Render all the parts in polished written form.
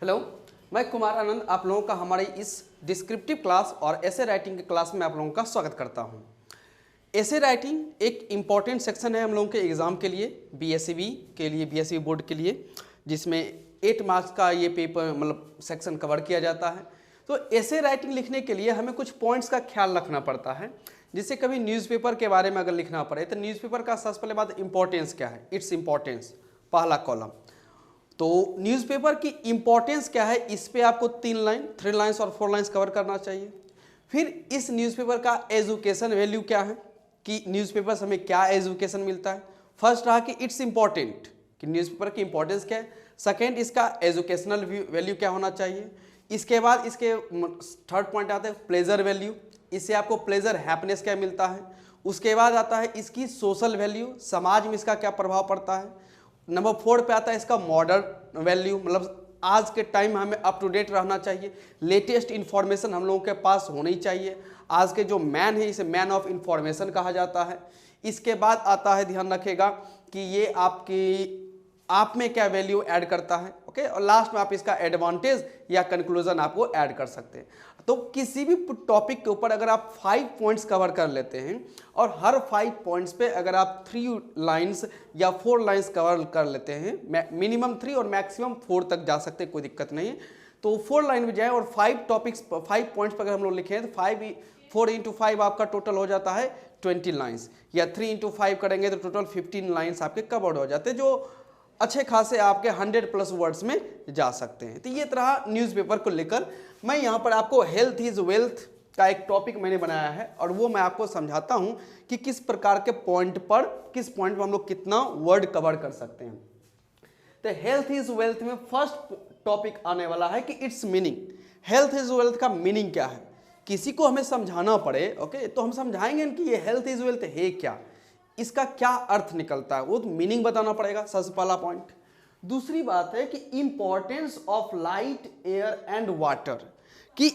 Hello, मैं कुमार आनंद आप लोगों का हमारे इस डिस्क्रिप्टिव क्लास और ऐसे राइटिंग के क्लास में आप लोगों का स्वागत करता हूं। ऐसे राइटिंग एक इम्पॉर्टेंट सेक्शन है हम लोगों के एग्ज़ाम के लिए, बीएसईबी के लिए, बीएसईबी बोर्ड के लिए, जिसमें 8 मार्क्स का ये पेपर मतलब सेक्शन कवर किया जाता है। तो ऐसे राइटिंग लिखने के लिए हमें कुछ पॉइंट्स का ख्याल रखना पड़ता है। जिससे कभी न्यूज़पेपर के बारे में अगर लिखना पड़े तो न्यूज़पेपर का सबसे पहले बात इम्पोर्टेंस क्या है, इट्स इम्पोर्टेंस, पहला कॉलम। तो न्यूज़पेपर की इम्पोर्टेंस क्या है, इस पे आपको 3 लाइन्स और 4 लाइन्स कवर करना चाहिए। फिर इस न्यूज़पेपर का एजुकेशन वैल्यू क्या है, कि न्यूज़पेपर से हमें क्या एजुकेशन मिलता है। फर्स्ट रहा कि इट्स इम्पॉर्टेंट, कि न्यूज़पेपर की इंपॉर्टेंस क्या है। सेकेंड, इसका एजुकेशनल वैल्यू क्या होना चाहिए। इसके बाद इसके थर्ड पॉइंट आता है प्लेजर वैल्यू, इससे आपको प्लेजर हैप्पीनेस क्या मिलता है। उसके बाद आता है इसकी सोशल वैल्यू, समाज में इसका क्या प्रभाव पड़ता है। नंबर 4 पे आता है इसका मॉडर्न वैल्यू, मतलब आज के टाइम में हमें अप टू डेट रहना चाहिए, लेटेस्ट इन्फॉर्मेशन हम लोगों के पास होनी चाहिए। आज के जो मैन है इसे मैन ऑफ इन्फॉर्मेशन कहा जाता है। इसके बाद आता है, ध्यान रखिएगा कि ये आप में क्या वैल्यू ऐड करता है, ओके। और लास्ट में आप इसका एडवांटेज या कंक्लूजन आपको ऐड कर सकते हैं। तो किसी भी टॉपिक के ऊपर अगर आप 5 पॉइंट्स कवर कर लेते हैं और हर 5 पॉइंट्स पे अगर आप 3 लाइन्स या 4 लाइन्स कवर कर लेते हैं, मिनिमम 3 और मैक्सिमम 4 तक जा सकते हैं, कोई दिक्कत नहीं है। तो 4 लाइन में जाए और 5 पॉइंट्स पर अगर हम लोग लिखें तो 4 × 5 आपका टोटल हो जाता है 20 लाइन्स, या 3 × 5 करेंगे तो टोटल 15 लाइन्स आपके कवर्ड हो जाते हैं, जो अच्छे खासे आपके 100+ वर्ड्स में जा सकते हैं। तो ये तरह न्यूज़पेपर को लेकर मैं यहाँ पर आपको हेल्थ इज़ वेल्थ का एक टॉपिक मैंने बनाया है, और वो मैं आपको समझाता हूँ कि किस प्रकार के पॉइंट पर, किस पॉइंट पर हम लोग कितना वर्ड कवर कर सकते हैं। तो हेल्थ इज़ वेल्थ में फर्स्ट टॉपिक आने वाला है कि it's meaning. Health is wealth का मीनिंग क्या है, किसी को हमें समझाना पड़े, ओके, तो हम समझाएंगे कि ये हेल्थ इज़ वेल्थ है क्या, इसका क्या अर्थ निकलता है, वो तो मीनिंग बताना पड़ेगा, सबसे पहला पॉइंट। दूसरी बात है कि importance of light, air and water, कि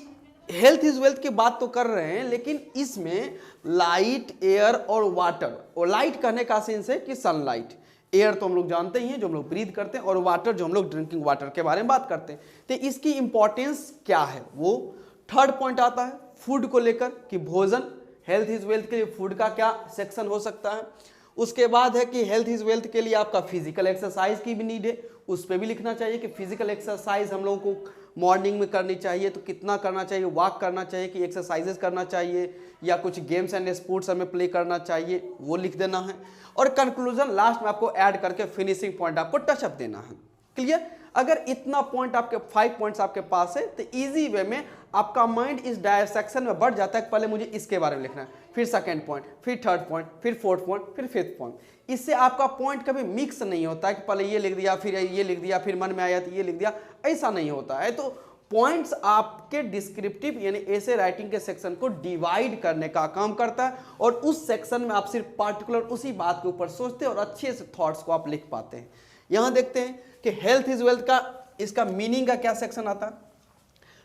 हेल्थ इज वेल्थ की बात तो कर रहे हैं लेकिन इसमें लाइट, एयर और वाटर, और लाइट कहने का सेंस है कि सनलाइट, एयर तो हम लोग जानते ही हैं जो हम लोग ब्रीथ करते हैं, और वाटर जो हम लोग ड्रिंकिंग वाटर के बारे में बात करते हैं। तो इसकी इंपॉर्टेंस क्या है, वो थर्ड पॉइंट आता है फूड को लेकर, कि भोजन, हेल्थ इज वेल्थ के लिए फूड का क्या सेक्शन हो सकता है। उसके बाद है कि हेल्थ इज वेल्थ के लिए आपका फिजिकल एक्सरसाइज की भी नीड है, उस पर भी लिखना चाहिए कि फिजिकल एक्सरसाइज हम लोगों को मॉर्निंग में करनी चाहिए तो कितना करना चाहिए, वॉक करना चाहिए कि एक्सरसाइजेस करना चाहिए, या कुछ गेम्स एंड स्पोर्ट्स हमें प्ले करना चाहिए, वो लिख देना है। और कंक्लूजन लास्ट में आपको ऐड करके फिनिशिंग पॉइंट आपको टचअप देना है। क्लियर? अगर इतना पॉइंट आपके 5 पॉइंट्स आपके पास है तो इजी वे में आपका माइंड इस डायसेक्शन में बढ़ जाता है, पहले मुझे इसके बारे में लिखना है, फिर सेकंड पॉइंट, फिर थर्ड पॉइंट, फिर फोर्थ पॉइंट, फिर फिफ्थ पॉइंट। इससे आपका पॉइंट कभी मिक्स नहीं होता है कि पहले ये लिख दिया, फिर ये लिख दिया, फिर मन में आया तो ये लिख दिया, ऐसा नहीं होता है। तो पॉइंट्स आपके डिस्क्रिप्टिव यानी ऐसे राइटिंग के सेक्शन को डिवाइड करने का काम करता है, और उस सेक्शन में आप सिर्फ पार्टिकुलर उसी बात के ऊपर सोचते हैं और अच्छे से थॉट्स को आप लिख पाते हैं। यहां देखते हैं कि हेल्थ इज वेल्थ का इसका मीनिंग का क्या सेक्शन आता है।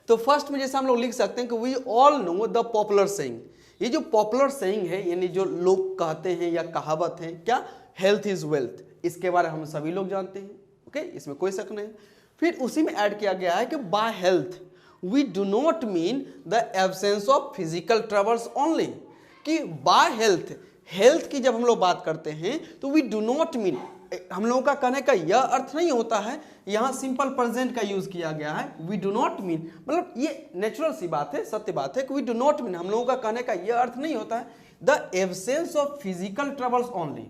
तो फर्स्ट में जैसे हम लोग लिख सकते हैं कि we all know the popular saying, ये जो पॉपुलर सेइंग है यानी जो लोग कहते हैं या कहावत है, क्या, हेल्थ इज वेल्थ, इसके बारे में हम सभी लोग जानते हैं, ओके, इसमें कोई शक नहीं। फिर उसी में ऐड किया गया है कि by health we do not mean the absence of physical troubles only, कि बाय हेल्थ, हेल्थ की जब हम लोग बात करते हैं तो वी डू नॉट मीन, हम लोगों का कहने का यह अर्थ नहीं होता है, यहां सिंपल प्रेजेंट का यूज किया गया है, वी डू नॉट मीन, मतलब ये नेचुरल सी बात है, सत्य बात है कि वी डू नॉट मीन, हम लोगों का कहने का यह अर्थ नहीं होता है the absence of physical troubles only.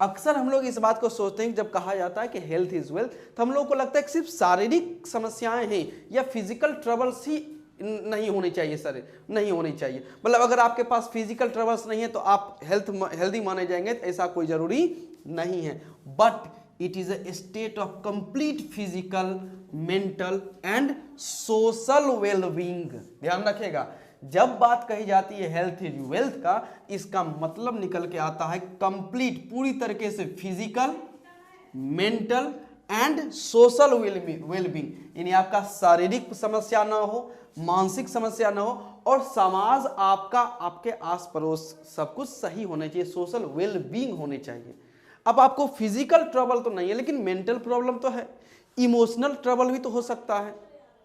अक्सर हम लोग इस बात को सोचते हैं कि जब कहा जाता है कि हेल्थ इज वेल्थ तो हम लोगों को लगता है कि सिर्फ शारीरिक समस्याएं हैं या फिजिकल ट्रबल्स ही नहीं होनी चाहिए, सर नहीं होनी चाहिए, मतलब अगर आपके पास फिजिकल ट्रबल्स नहीं है तो आप हेल्दी माने जाएंगे, तो ऐसा कोई जरूरी नहीं है। But it is a state of complete physical, mental and social wellbeing. ध्यान रखिएगा, जब बात कही जाती है हेल्थ इज वेल्थ का, इसका मतलब निकल के आता है कंप्लीट, पूरी तरीके से physical, mental and social wellbeing, यानी आपका शारीरिक समस्या ना हो, मानसिक समस्या ना हो, और समाज आपका, आपके आस पड़ोस सब कुछ सही होना चाहिए, सोशल वेलबींग होनी चाहिए। अब आपको फिजिकल ट्रबल तो नहीं है लेकिन मेंटल प्रॉब्लम तो है, इमोशनल ट्रबल भी तो हो सकता है।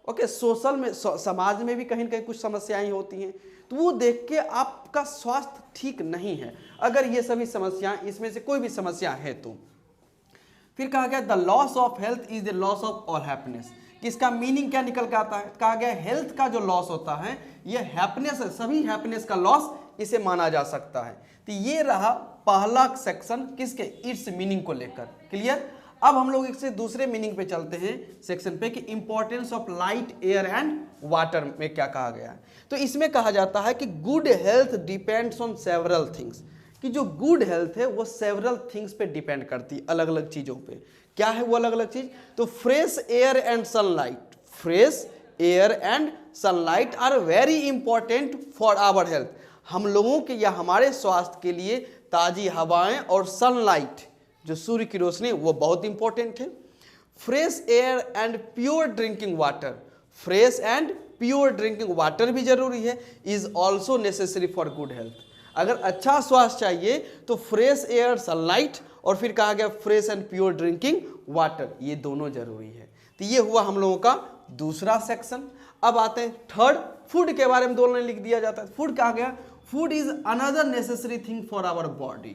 ओके, सोशल में समाज में भी कहीं ना कहीं कुछ समस्याएं होती हैं, तो वो देख के आपका स्वास्थ्य ठीक नहीं है अगर ये सभी समस्याएं, इसमें से कोई भी समस्या है तो। फिर कहा गया the loss of health is the loss of all happiness, कि इसका मीनिंग क्या निकल के आता है। कहा गया हेल्थ का जो लॉस होता है ये हैप्पीनेस है, सभी हैप्पीनेस का लॉस इसे माना जा सकता है। तो ये रहा पहला सेक्शन किसके, इट्स मीनिंग को लेकर। क्लियर। अब हम लोग इससे दूसरे मीनिंग पे चलते हैं सेक्शन पे कि importance of light, air and water में क्या कहा गया है। तो इसमें कहा जाता है कि good health depends on several things, कि जो गुड हेल्थ है वो सेवरल थिंग्स पे डिपेंड करती है, अलग अलग चीज़ों पे। क्या है वो अलग अलग चीज़, तो fresh air and sunlight, fresh air and sunlight are very important for our health. हम लोगों के या हमारे स्वास्थ्य के लिए ताज़ी हवाएं और सनलाइट, जो सूर्य की रोशनी, वो बहुत इंपॉर्टेंट है। Fresh air and pure drinking water, fresh and pure drinking water भी जरूरी है, is also necessary for good health. अगर अच्छा स्वास्थ्य चाहिए तो फ्रेश एयर, सनलाइट और फिर कहा गया fresh and pure drinking water, ये दोनों जरूरी है। तो ये हुआ हम लोगों का दूसरा सेक्शन। अब आते हैं थर्ड, फूड के बारे में दोनों लिख दिया जाता है। फूड कहा गया food is another necessary thing for our body,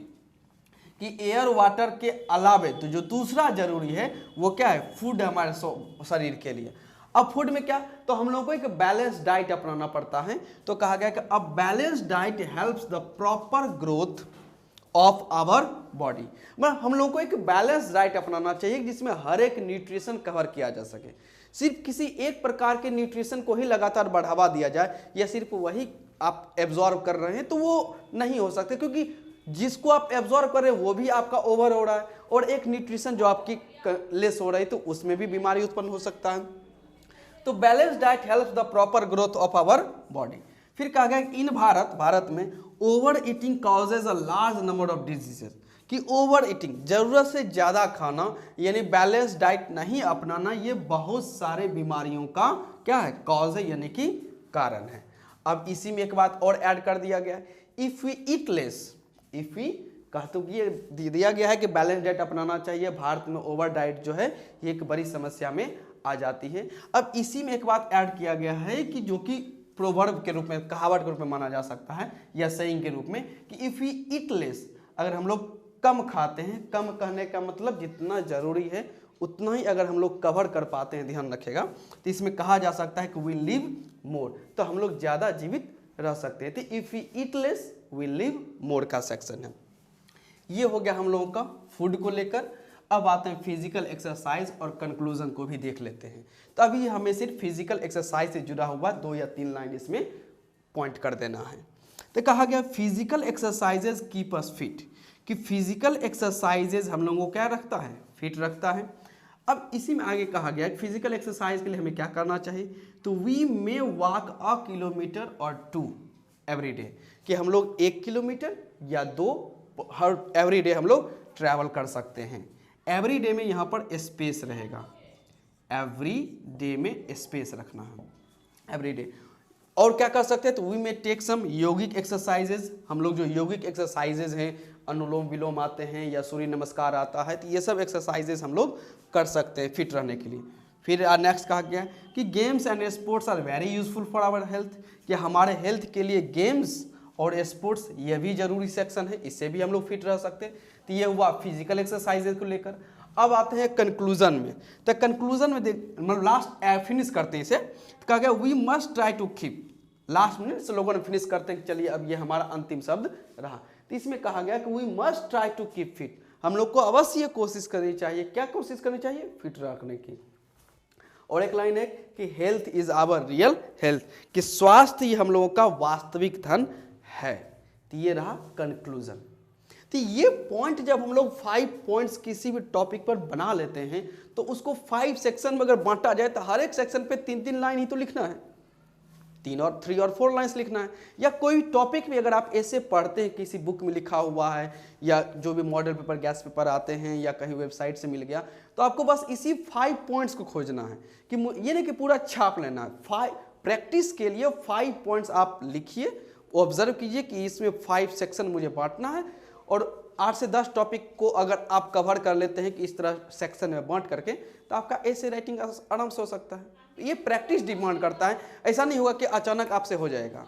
कि एयर वाटर के अलावे तो जो दूसरा जरूरी है वो क्या है, फूड है हमारे शरीर के लिए। अब फूड में क्या, तो हम लोगों को एक बैलेंस डाइट अपनाना पड़ता है। तो कहा गया कि अब balance diet helps the proper growth of our body, मतलब हम लोगों को एक बैलेंस डाइट अपनाना चाहिए जिसमें हर एक न्यूट्रिशन कवर किया जा सके। सिर्फ किसी एक प्रकार के न्यूट्रिशन को ही लगातार बढ़ावा दिया जाए या सिर्फ वही आप एब्जॉर्ब कर रहे हैं तो वो नहीं हो सकते, क्योंकि जिसको आप एब्जॉर्ब कर रहे हैं वो भी आपका ओवर हो रहा है और एक न्यूट्रिशन जो आपकी लेस हो रही है तो उसमें भी बीमारी उत्पन्न हो सकता है। तो balance diet helps the proper growth of our body. फिर कहा गया इन भारत में over eating causes a large number of diseases, कि ओवर ईटिंग, जरूरत से ज़्यादा खाना यानी बैलेंस डाइट नहीं अपनाना, ये बहुत सारे बीमारियों का क्या है, कॉज है, यानी कि कारण है। अब इसी में एक बात और ऐड कर दिया गया, if we eat less, if we कहते ये दिया गया है कि बैलेंस डाइट अपनाना चाहिए। भारत में ओवर डाइट जो है ये एक बड़ी समस्या में आ जाती है। अब इसी में एक बात ऐड किया गया है कि जो कि प्रोवर्ब के रूप में, कहावत के रूप में माना जा सकता है या सेइंग के रूप में, कि इफ़ वी ईट लेस, अगर हम लोग कम खाते हैं, कम कहने का मतलब जितना ज़रूरी है उतना ही अगर हम लोग कवर कर पाते हैं, ध्यान रखिएगा, तो इसमें कहा जा सकता है कि वी लिव मोर, तो हम लोग ज़्यादा जीवित रह सकते हैं। तो if we eat less we live more का सेक्शन है। ये हो गया हम लोगों का फूड को लेकर। अब आते हैं फिजिकल एक्सरसाइज और कंक्लूजन को भी देख लेते हैं। तो अभी हमें सिर्फ फिजिकल एक्सरसाइज से जुड़ा हुआ 2 या 3 लाइन इसमें पॉइंट कर देना है। तो कहा गया physical exercises keep us fit, कि फिजिकल एक्सरसाइजेज हम लोगों को क्या रखता है, फिट रखता है। अब इसी में आगे कहा गया कि फिजिकल एक्सरसाइज के लिए हमें क्या करना चाहिए, तो वी मे वॉक 1 किलोमीटर और 2 एवरी डे, कि हम लोग 1 किलोमीटर या 2 हर एवरी डे हम लोग ट्रैवल कर सकते हैं। एवरी डे में यहाँ पर स्पेस रहेगा, एवरी डे में स्पेस रखना है एवरी डे। और क्या कर सकते हैं, तो वी में टेक सम योगिक एक्सरसाइजेज, हम लोग जो योगिक एक्सरसाइजेज हैं, अनुलोम विलोम आते हैं या सूर्य नमस्कार आता है, तो ये सब एक्सरसाइजेज हम लोग कर सकते हैं फिट रहने के लिए। फिर नेक्स्ट कहा गया कि games and sports are very useful for our health, कि हमारे हेल्थ के लिए गेम्स और स्पोर्ट्स ये भी जरूरी सेक्शन है, इससे भी हम लोग फिट रह सकते हैं। तो ये हुआ फिजिकल एक्सरसाइजेज को लेकर। अब आते हैं कंक्लूजन में। तो कंक्लूजन में मतलब लास्ट फिनिश करते हैं इसे। तो कहा गया we must try to keep, last में से लोगों ने फिनिश करते हैं कि चलिए अब ये हमारा अंतिम शब्द रहा। तो इसमें कहा गया कि we must try to keep fit, हम लोग को अवश्य कोशिश करनी चाहिए, क्या कोशिश करनी चाहिए, फिट रखने की। और एक लाइन है कि health is our real health, कि स्वास्थ्य ही हम लोगों का वास्तविक धन है। तो ये रहा कंक्लूजन। तो ये पॉइंट जब हम लोग 5 पॉइंट्स किसी भी टॉपिक पर बना लेते हैं तो उसको 5 सेक्शन में अगर बांटा जाए तो हर एक सेक्शन पे 3-3 लाइन ही तो लिखना है, 3 और 4 लाइन्स लिखना है। या कोई टॉपिक भी अगर आप ऐसे पढ़ते हैं, किसी बुक में लिखा हुआ है या जो भी मॉडल पेपर, गैस पेपर आते हैं या कहीं वेबसाइट से मिल गया, तो आपको बस इसी 5 पॉइंट्स को खोजना है, कि ये नहीं कि पूरा छाप लेना है। 5 प्रैक्टिस के लिए 5 पॉइंट्स आप लिखिए, ऑब्जर्व कीजिए कि इसमें 5 सेक्शन मुझे बांटना है और 8 से 10 टॉपिक को अगर आप कवर कर लेते हैं कि इस तरह सेक्शन में बांट करके, तो आपका ऐसे राइटिंग आराम से हो सकता है। ये प्रैक्टिस डिमांड करता है, ऐसा नहीं होगा कि अचानक आपसे हो जाएगा।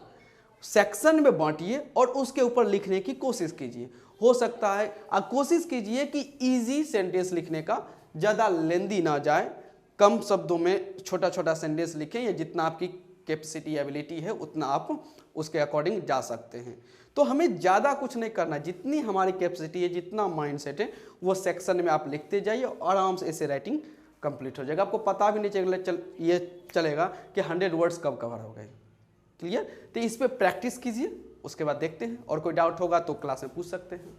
सेक्शन में बांटिए और उसके ऊपर लिखने की कोशिश कीजिए। हो सकता है कोशिश कीजिए कि इजी सेंटेंस लिखने का, ज़्यादा लेंदी ना जाए, कम शब्दों में छोटा छोटा सेंटेंस लिखें, या जितना आपकी कैपेसिटी एबिलिटी है उतना आप उसके अकॉर्डिंग जा सकते हैं। तो हमें ज़्यादा कुछ नहीं करना, जितनी हमारी कैपेसिटी है, जितना माइंडसेट है, वो सेक्शन में आप लिखते जाइए और आराम से ऐसे राइटिंग कंप्लीट हो जाएगा। आपको पता भी नहीं चलेगा कि 100 वर्ड्स कब कवर हो गए। क्लियर? तो इस पर प्रैक्टिस कीजिए, उसके बाद देखते हैं। और कोई डाउट होगा तो क्लास में पूछ सकते हैं।